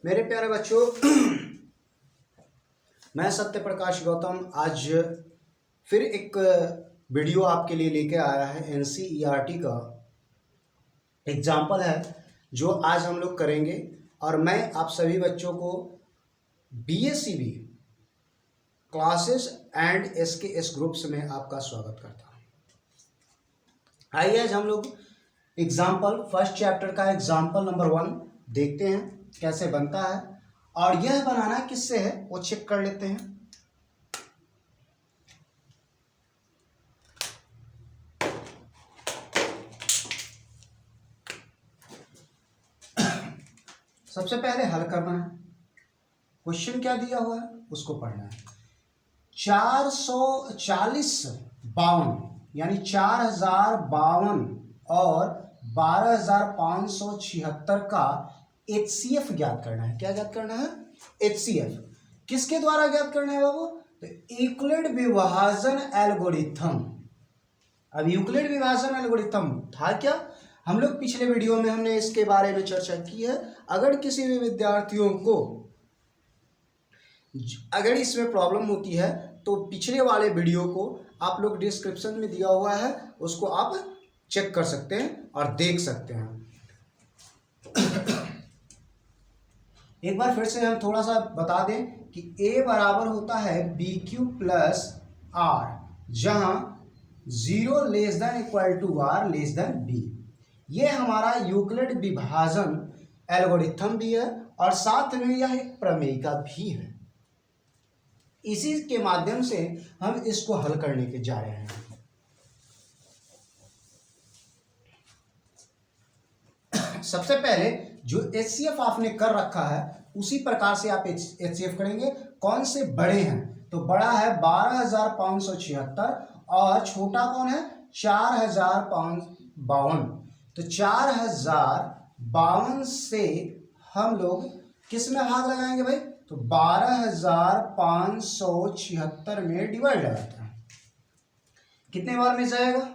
मेरे प्यारे बच्चों, मैं सत्य प्रकाश गौतम आज फिर एक वीडियो आपके लिए लेके आया है। एनसीईआरटी का एग्जाम्पल है जो आज हम लोग करेंगे और मैं आप सभी बच्चों को BSCB classes and SKS groups में आपका स्वागत करता हूँ। आइए आज हम लोग एग्जाम्पल फर्स्ट चैप्टर का एग्जाम्पल नंबर 1 देखते हैं कैसे बनता है, और यह बनाना किससे है वो चेक कर लेते हैं। सबसे पहले हल करना है, क्वेश्चन क्या दिया हुआ है उसको पढ़ना है। 440 यानी 4052 और 12576 का HCF ज्ञात करना है। क्या ज्ञात करना है? HCF। किसके द्वारा ज्ञात करना है बाबू? तो यूक्लिड विभाजन एल्गोरिथम। अब यूक्लिड विभाजन एल्गोरिथम था क्या? हम लोग पिछले वीडियो में हमने इसके बारे में चर्चा की है। अगर किसी भी विद्यार्थियों को अगर इसमें प्रॉब्लम होती है तो पिछले वाले वीडियो को आप लोग डिस्क्रिप्शन में दिया हुआ है, उसको आप चेक कर सकते हैं और देख सकते हैं। एक बार फिर से हम थोड़ा सा बता दें कि A बराबर होता है BQ प्लस R, जहां 0 less than equal to R less than B। ये हमारा यूक्लिड विभाजन एल्गोरिथम भी है और साथ में यह एक प्रमेयिका भी है। इसी के माध्यम से हम इसको हल करने के जा रहे हैं। सबसे पहले जो HCF आपने कर रखा है उसी प्रकार से आप HCF करेंगे। कौन से बड़े हैं? तो बड़ा है 12576 और छोटा कौन है? 4052। तो 4052 से हम लोग किस में भाग लगाएंगे भाई? तो 12576 में डिवाइड लगाते हैं। कितने बार में जाएगा?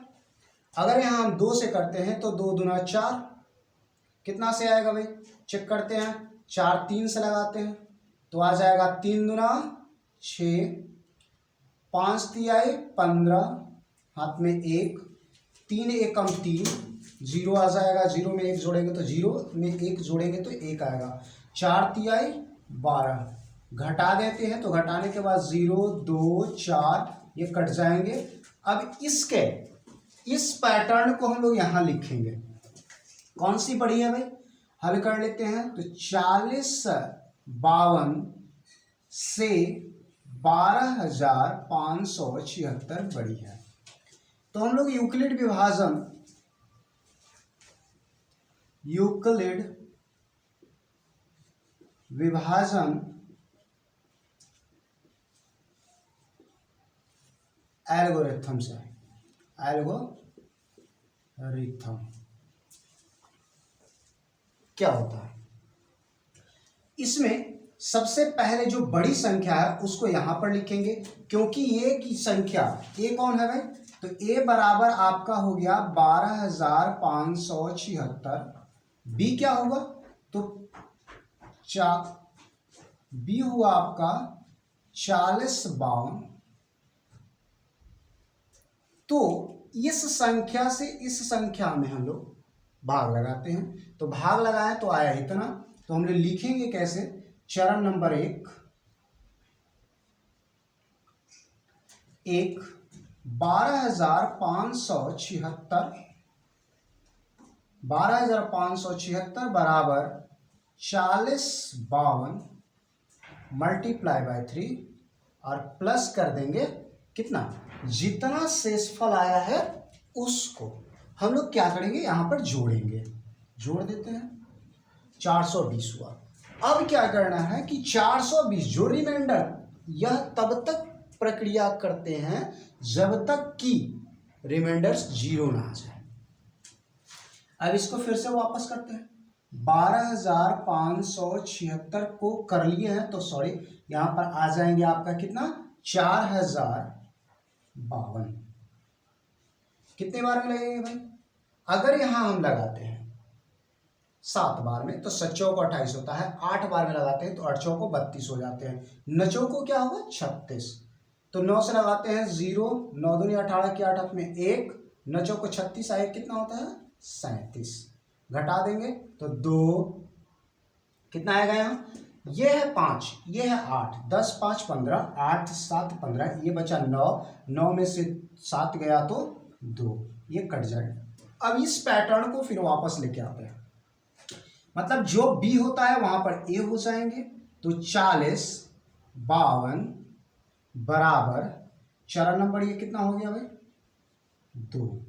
अगर यहां हम 2 से करते हैं तो 2 दूना 4, कितना से आएगा भाई? चेक करते हैं। 4 3 से लगाते हैं तो आ जाएगा 3 दूना 6, 5 तिहाई 15, हाथ में 1, 3 एकम 3, 0 आ जाएगा। 0 में 1 जोड़ेंगे तो 0 में 1 जोड़ेंगे तो 1 आएगा। 4 तिहाई 12, घटा देते हैं तो घटाने के बाद 0 2 4 ये कट जाएंगे। अब इसके इस पैटर्न को हम लोग यहां लिखेंगे। कौन सी बड़ी है भाई? हल कर लेते हैं। तो 4052 से 12576 बड़ी है। तो हम लोग यूक्लिड विभाजन एल्गोरिथम से क्या होता है? इसमें सबसे पहले जो बड़ी संख्या है उसको यहां पर लिखेंगे, क्योंकि ये की संख्या ए कौन है भाई? तो ए बराबर आपका हो गया 12576। बी क्या होगा? तो बी हुआ आपका 4052। तो इस संख्या से इस संख्या में हम लोग भाग लगाते हैं। तो भाग लगाए तो आया इतना। तो हम लोग लिखेंगे कैसे? चरण नंबर 1 12576 बराबर 4052 मल्टीप्लाई बाय 3 और प्लस कर देंगे कितना? जितना शेषफल आया है उसको हम लोग क्या करेंगे? यहां पर जोड़ेंगे। जोड़ देते हैं। 420 हुआ। अब क्या करना है कि 420 जो रिमाइंडर, यह तब तक प्रक्रिया करते हैं जब तक कि रिमाइंडर्स 0 ना आ जाए। अब इसको फिर से वापस करते हैं। 12576 को कर लिए हैं तो सॉरी, यहां पर आ जाएंगे आपका कितना? 4052। कितने बार में लगेंगे भाई? अगर यहां हम लगाते हैं 7 बार में, तो 7 चौको 28 होता है। 8 बार में लगाते हैं तो 8 चौको 32 हो जाते हैं। 9 चौको क्या होगा 36, तो 9 से लगाते हैं 0, 9 दूनी 18 की 8 में 1, 9 चौको 36 आए, कितना होता है 37, घटा देंगे तो 2, कितना आएगा यहाँ, ये है 5, ये है 8, 10 5 15, 8 7 15, ये बचा 9, 9 में से 7 गया तो 2, ये कट जाएगा। अब इस पैटर्न को फिर वापस लेके आते हैं, मतलब जो बी होता है वहां पर ए हो जाएंगे, तो 40 52 बराबर चरण नंबर ये कितना हो गया भाई 2,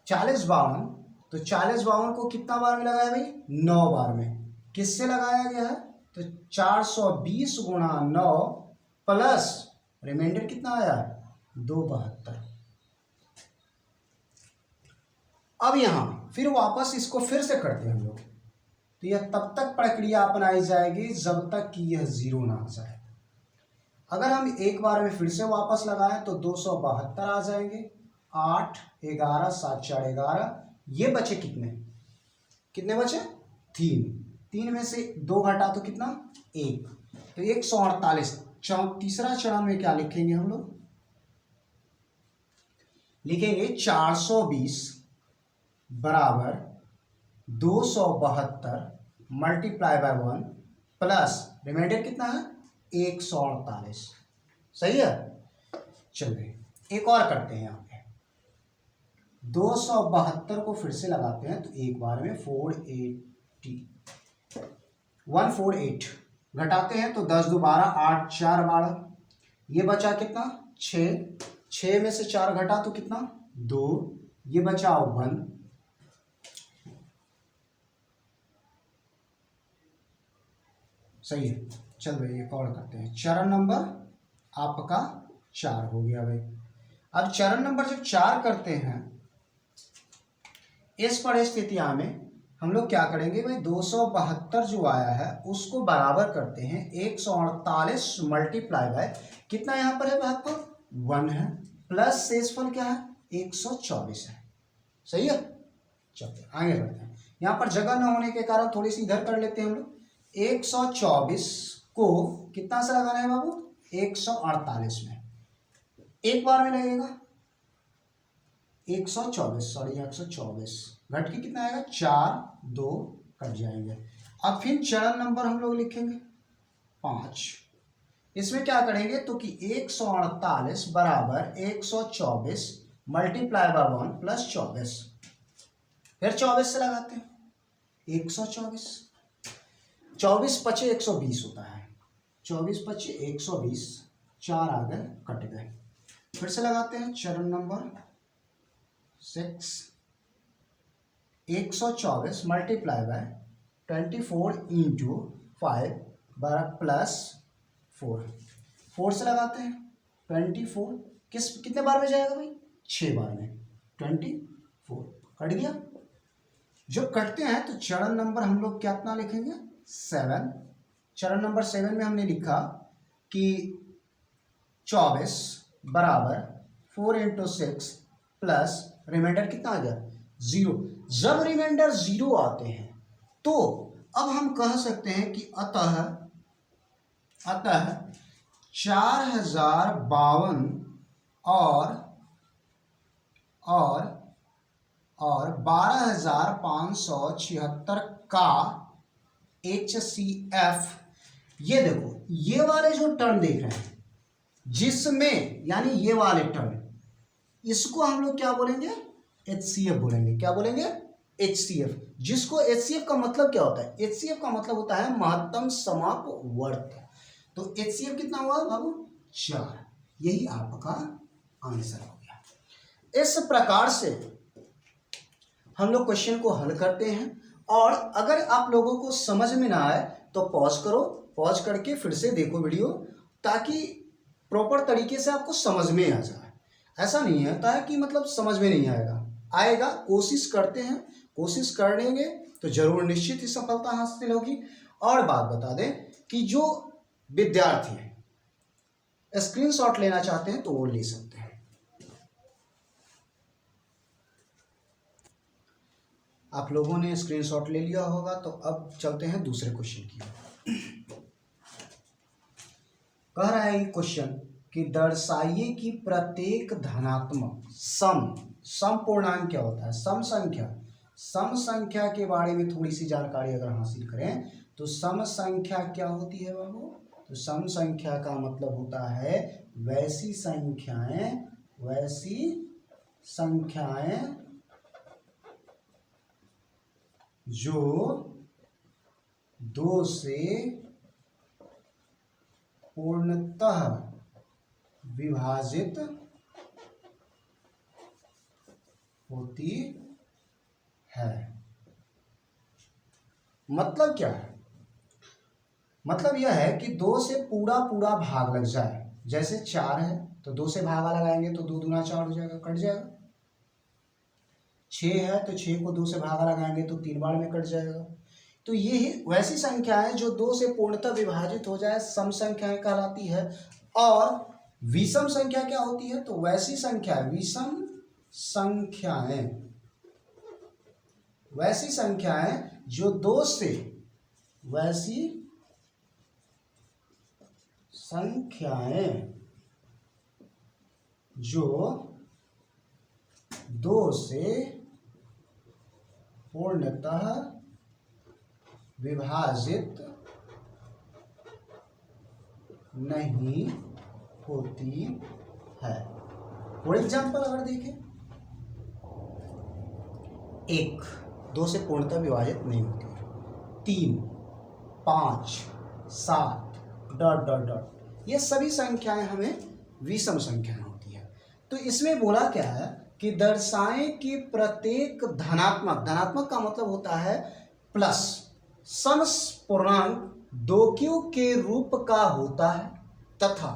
40 52, तो 40 52 को कितना बार में लगाया भाई 9 बार में, किससे लगाया गया है, तो 420 गुणा 9 प्लस रिमाइंडर कितना आया 272। अब यहां फिर वापस इसको फिर से करते हैं हम लोग, तो यह तब तक प्रक्रिया अपनाई जाएगी जब तक कि यह 0 ना आ जाए। अगर हम एक बार में फिर से वापस लगाएं तो 272 आ जाएंगे, 8 11 7 4 11, ये बचे कितने, कितने बचे 3, 3 में से 2 घटा तो कितना 1, तो 148। तीसरा चरण में क्या लिखेंगे हम लोग, लिखेंगे 420 बराबर 272 मल्टीप्लाई बाय 1 प्लस रिमाइंडर कितना है 148। सही है, चलिए एक और करते हैं। यहाँ पे 272 को फिर से लगाते हैं, तो एक बार में 148 घटाते हैं तो 10 2 12, 8 4 12, ये बचा कितना 6, 6 में से 4 घटा तो कितना 2, ये बचा 1, सही है। चल भाई एक और करते हैं, चरण नंबर आपका 4 हो गया भाई। अब चरण नंबर जब 4 करते हैं, इस परिस्थितियां में हम लोग क्या करेंगे भाई, 272 जो आया है उसको बराबर करते हैं 148 मल्टीप्लाई बाय कितना, यहाँ पर है भागफल 1 है, प्लस शेषफल क्या है 124 है। सही है, चलिए आगे बढ़ते हैं। यहाँ पर जगह न होने के कारण थोड़ी सी इधर कर लेते हैं हम लोग। 124 को कितना से लगाना है बाबू 148 में, एक बार में लगेगा 124 घट के कितना आएगा 4, 2 कट जाएंगे। अब फिर चरण नंबर हम लोग लिखेंगे 5, इसमें क्या करेंगे तो कि 148 बराबर 124 मल्टीप्लाई बाय 1 प्लस 24, फिर 24 से लगाते हैं 124, 24 पचे 120 होता है, 24 पचे 120, 4 आ गए कट गए। फिर से लगाते हैं चरण नंबर 6, 124 मल्टीप्लाई बाय 24 इंटू 5 बराबर प्लस 4, 4 से लगाते हैं 24, कितने बार में जाएगा भाई 6 बार में, 24 कट गया। जब कटते हैं तो चरण नंबर हम लोग कितना लिखेंगे 7, चरण नंबर 7 में हमने लिखा कि 24 बराबर 4 इंटू 6 प्लस रिमाइंडर कितना आ गया 0। जब रिमाइंडर 0 आते हैं तो अब हम कह सकते हैं कि अतः 4052 और 12576 का HCF, ये देखो ये वाले जो टर्म देख रहे हैं जिसमें यानी ये वाले टर्म, इसको हम लोग क्या बोलेंगे HCF बोलेंगे। क्या बोलेंगे HCF, जिसको HCF का मतलब क्या होता है, HCF का मतलब होता है महत्तम समाप वर्त। तो HCF कितना हुआ बाबू 4, यही आपका आंसर हो गया। इस प्रकार से हम लोग क्वेश्चन को हल करते हैं, और अगर आप लोगों को समझ में ना आए तो पॉज करो, पॉज करके फिर से देखो वीडियो, ताकि प्रॉपर तरीके से आपको समझ में आ जाए। ऐसा नहीं होता है कि मतलब समझ में नहीं आएगा, कोशिश करते हैं, कोशिश कर लेंगे तो जरूर निश्चित ही सफलता हासिल होगी। और बात बता दें कि जो विद्यार्थी हैं स्क्रीनशॉट लेना चाहते हैं तो वो ले सकते हैं। आप लोगों ने स्क्रीनशॉट ले लिया होगा। तो अब चलते हैं दूसरे क्वेश्चन की ओर। कह रहा है ये क्वेश्चन कि दर्शाइए कि प्रत्येक धनात्मक सम पूर्णांक क्या होता है। सम संख्या के बारे में थोड़ी सी जानकारी अगर हासिल करें तो सम संख्या क्या होती है बाबू। तो सम संख्या का मतलब होता है वैसी संख्याएं जो 2 से पूर्णतः विभाजित होती है। मतलब क्या है? मतलब यह है कि 2 से पूरा भाग लग जाए। जैसे 4 है तो 2 से भागा लगाएंगे तो 2 दूना 4 हो जाएगा, कट जाएगा। 6 है तो 6 को 2 से भागा लगाएंगे तो 3 बार में कट जाएगा। तो ये वैसी संख्याएं जो 2 से पूर्णतः विभाजित हो जाए सम संख्याएं कहलाती है। और विषम संख्या क्या होती है? तो वैसी संख्याएं जो 2 से वैसी संख्याएं जो 2 से पूर्णतः विभाजित नहीं होती है। फॉर एग्जाम्पल अगर देखें, 1 2 से पूर्णतः विभाजित नहीं होती है, 3 5 7 डॉट डॉट डॉट, ये सभी संख्याएं हमें विषम संख्याएं होती है। तो इसमें बोला क्या है कि दर्शाएं कि प्रत्येक धनात्मक का मतलब होता है प्लस सम पूर्णांक 2q के रूप का होता है तथा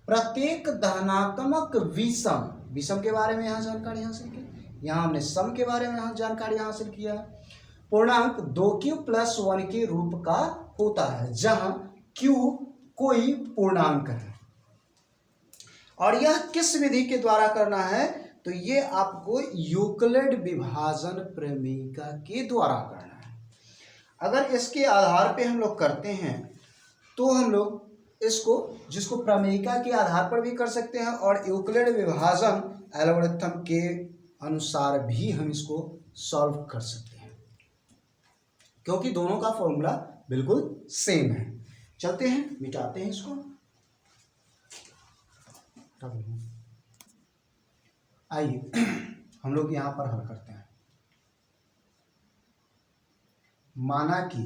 प्रत्येक धनात्मक विषम के बारे में यहाँ जानकारी हासिल की। यहाँ हमने सम के बारे में जानकारी हासिल किया है। पूर्णांक 2q + 1 के रूप का होता है जहां q कोई पूर्णांक है। और यह किस विधि के द्वारा करना है? तो ये आपको यूक्लिड विभाजन प्रमेयिका के द्वारा करना है। अगर इसके आधार पे हम लोग करते हैं तो हम लोग इसको जिसको प्रमेयिका के आधार पर भी कर सकते हैं और यूक्लिड विभाजन एल्गोरिथम के अनुसार भी हम इसको सॉल्व कर सकते हैं, क्योंकि दोनों का फॉर्मूला बिल्कुल सेम है। चलते हैं, मिटाते हैं इसको। आइए हम लोग यहां पर हल करते हैं। माना कि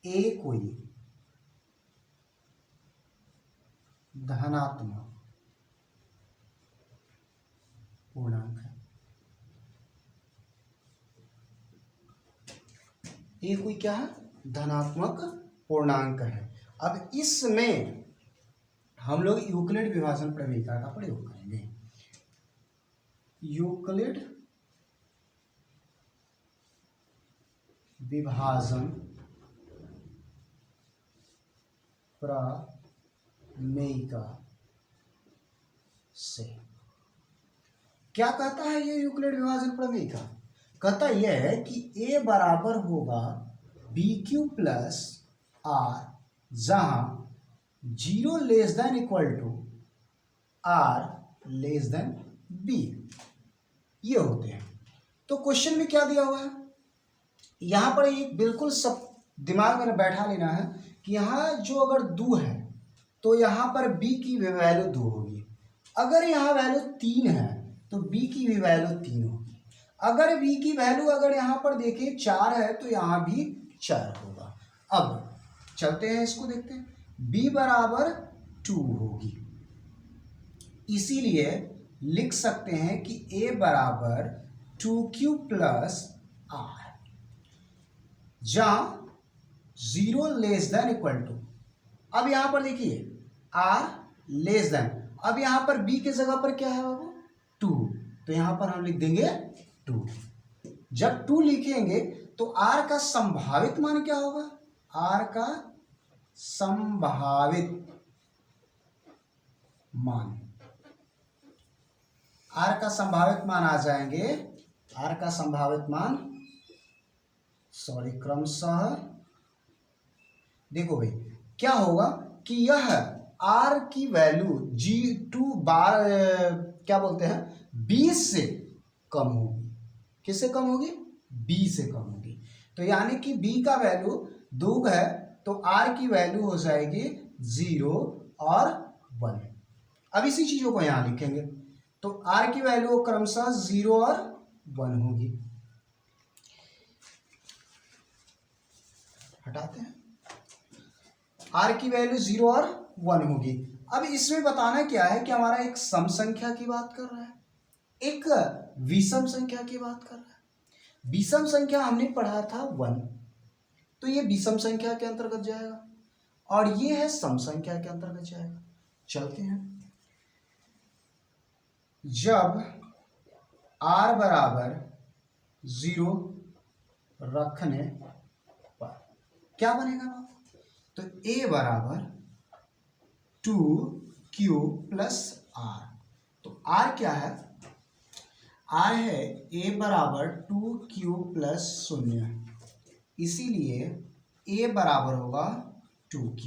ए कोई धनात्मक पूर्णांक है। ए कोई क्या है? धनात्मक पूर्णांक है। अब इसमें हम लोग यूक्लिड विभाजन प्रमेयिका का प्रयोग करेंगे। यूक्लिड विभाजन प्रमेयिका से क्या कहता है ये यूक्लिड विभाजन प्रमेयिका? कहता यह है कि a बराबर होगा BQ + R जहां 0 <= R B ये होते हैं। तो क्वेश्चन में क्या दिया हुआ है? यहां पर एक बिल्कुल सब दिमाग में बैठा लेना है कि यहाँ जो अगर 2 है तो यहाँ पर b की भी वैल्यू 2 होगी। अगर यहाँ वैल्यू 3 है तो b की भी वैल्यू 3 होगी। अगर b की वैल्यू अगर यहाँ पर देखें 4 है तो यहाँ भी 4 होगा। अब चलते हैं, इसको देखते हैं। b बराबर 2 होगी, इसीलिए लिख सकते हैं कि a बराबर 2q + R जहां 0 <= अब यहां पर देखिए R अब यहां पर b के जगह पर क्या है बाबू? 2, तो यहां पर हम लिख देंगे 2। जब 2 लिखेंगे तो R का संभावित मान क्या होगा? R का संभावित मान आर का संभावित मान आ जाएंगे, आर का संभावित मान क्रमशः देखो भाई क्या होगा कि यह आर की वैल्यू G2 बार क्या बोलते हैं 20 से कम होगी। किससे कम होगी? 20 से कम होगी। तो यानी कि b का वैल्यू 2 है तो r की वैल्यू हो जाएगी 0 और 1। अब इसी चीजों को यहां लिखेंगे तो r की वैल्यू क्रमशः 0 और 1 होगी। हटाते हैं, r की वैल्यू 0 और 1 होगी। अब इसमें बताना क्या है कि हमारा एक सम संख्या की बात कर रहा है, एक विषम संख्या की बात कर रहा है। विषम संख्या हमने पढ़ा था 1, तो ये विषम संख्या के अंतर्गत जाएगा और ये है सम संख्या के अंतर्गत जाएगा। चलते हैं, जब r बराबर 0 रखने पर क्या बनेगा बाबू? तो a बराबर 2q प्लस r। तो r क्या है? r है a बराबर 2q प्लस 0, इसीलिए a बराबर होगा 2q।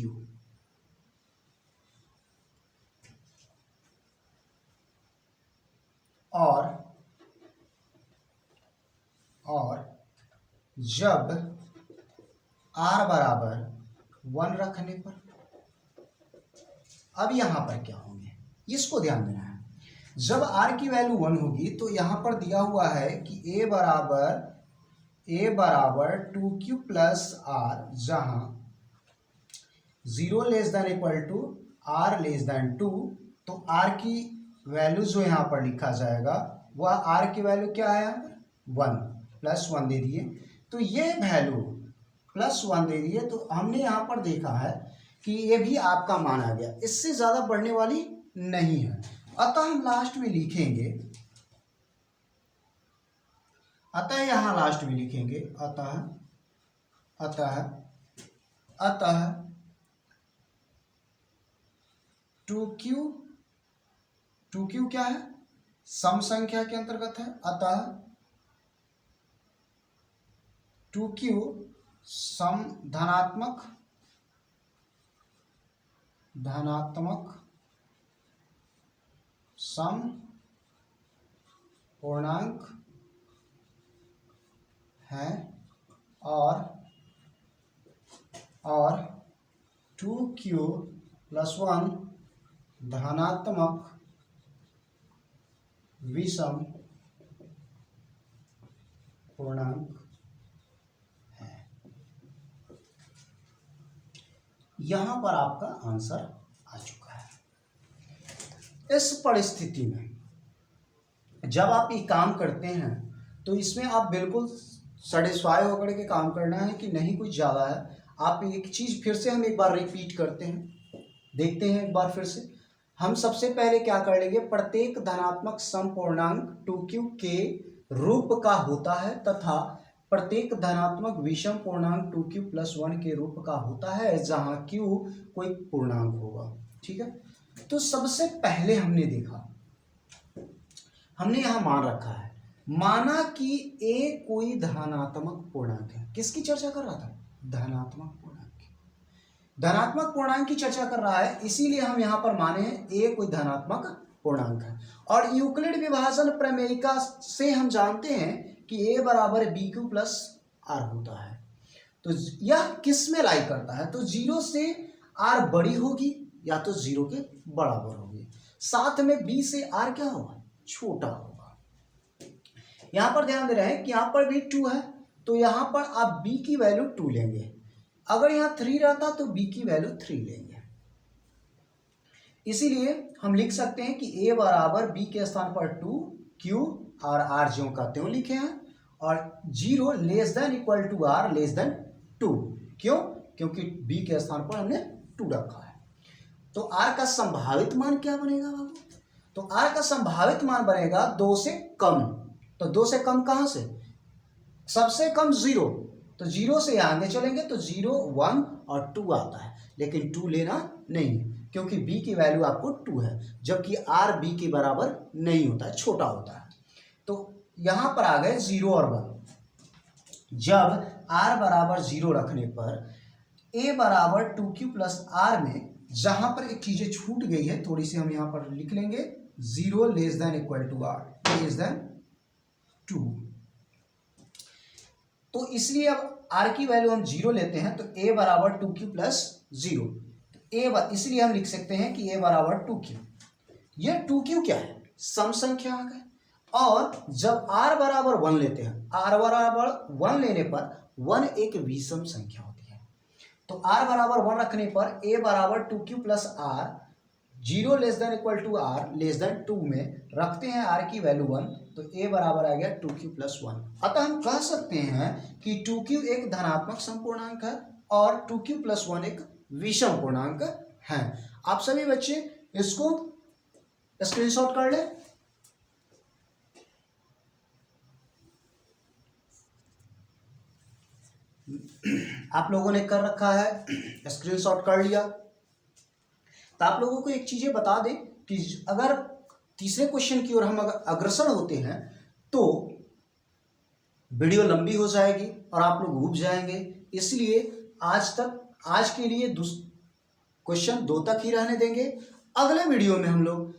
और जब r बराबर 1 रखने पर, अब यहां पर क्या होंगे इसको ध्यान देना है। जब r की वैल्यू 1 होगी तो यहां पर दिया हुआ है कि a बराबर 2q प्लस r, जहां 0 less than equal to r less than 2, तो r की वैल्यू जो यहां पर लिखा जाएगा वह r की वैल्यू क्या है? 1 प्लस 1 दे दिए, तो ये वैल्यू प्लस 1 दे दिए। तो हमने यहां पर देखा है कि ये भी आपका मान आ गया, इससे ज्यादा बढ़ने वाली नहीं है। अतः हम लास्ट में लिखेंगे, अतः यहां लास्ट में लिखेंगे अतः 2q क्या है? सम संख्या के अंतर्गत है। अतः 2q सम धनात्मक सम पूर्णांक है और 2q प्लस 1 धनात्मक विषम पूर्णांक है। यहां पर आपका आंसर आ चुका है। इस परिस्थिति में जब आप ये काम करते हैं तो इसमें आप बिल्कुल सेटिस्फाई होकर के काम करना है कि नहीं कुछ ज़्यादा है। आप एक चीज़ फिर से हम एक बार रिपीट करते हैं, देखते हैं एक बार फिर से। हम सबसे पहले क्या कर लेंगे, प्रत्येक धनात्मक सम पूर्णांक 2q के रूप का होता है तथा प्रत्येक धनात्मक विषम पूर्णांक 2q प्लस 1 के रूप का होता है, जहां q कोई पूर्णांक होगा। ठीक है, तो सबसे पहले हमने देखा, हमने यहां मान रखा है, माना कि a कोई धनात्मक पूर्णांक है। किसकी चर्चा कर रहा था? धनात्मक पूर्णांक। धनात्मक पूर्णांक की चर्चा कर रहा है, इसीलिए हम यहां पर माने हैं a कोई धनात्मक पूर्णांक है। और यूक्लिड विभाजन प्रमेयिका से हम जानते हैं कि a बराबर bq प्लस r होता है। तो यह किस में लाई करता है? तो 0 से r बड़ी होगी या तो 0 के बराबर होगी, साथ में b से r क्या होगा? छोटा होगा। यहां पर ध्यान दे रहे हैं कि यहां पर भी 2 है, तो यहां पर आप b की वैल्यू 2 लेंगे। अगर यहां 3 रहता तो b की वैल्यू 3 लेंगे। इसीलिए हम लिख सकते हैं कि a बराबर b के स्थान पर 2q और r ज्यों का त्यों लिखे हैं, और 0 less than equal to r less than 2। क्यों? क्योंकि b के स्थान पर हमने 2 रखा है। तो r का संभावित मान क्या बनेगा बाबू? तो r का संभावित मान बनेगा 2 से कम। तो 2 से कम कहां से? सबसे कम 0, तो 0 से आगे चलेंगे तो 0, 1 और 2 आता है, लेकिन 2 लेना नहीं। क्योंकि b की वैल्यू आपको 2 है, जबकि r b के बराबर नहीं होता है, छोटा होता है। तो यहां पर आ गए 0 और 1। जब r बराबर 0 रखने पर a बराबर 2q प्लस r में जहां पर एक चीजें छूट गई है, थोड़ी सी हम यहां पर लिख लेंगे, 0 less than equal to r less than 2। तो इसलिए अब r की वैल्यू हम 0 लेते हैं तो a बराबर 2q प्लस 0, इसलिए हम लिख सकते हैं कि a बराबर 2q। यह 2q क्या है? सम संख्या आ गए। और जब r बराबर 1 लेते हैं, r बराबर 1 लेने पर 1 एक विषम संख्या होती है, तो r बराबर 1 रखने पर a बराबर 2q plus r, 0 less than equal to r less than 2 में रखते हैं r की वैल्यू 1, तो a बराबर आ गया 2q प्लस 1। अतः हम कह सकते हैं कि 2q एक धनात्मक समपूर्णांक है और 2q प्लस 1 एक विषम पूर्णांक है। आप सभी बच्चे इसको स्क्रीनशॉट कर लें। आप लोगों ने कर रखा है, स्क्रीनशॉट कर लिया। तो आप लोगों को एक चीजें बता दें कि अगर तीसरे क्वेश्चन की ओर हम अगर अग्रसर होते हैं तो वीडियो लंबी हो जाएगी और आप लोग ऊब जाएंगे, इसलिए आज के लिए क्वेश्चन 2 तक ही रहने देंगे। अगले वीडियो में हम लोग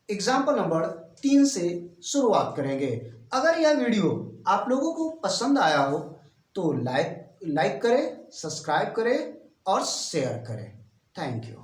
एग्जाम्पल नंबर 3 से शुरुआत करेंगे। अगर यह वीडियो आप लोगों को पसंद आया हो तो लाइक करें, सब्सक्राइब करें और शेयर करें। Thank you.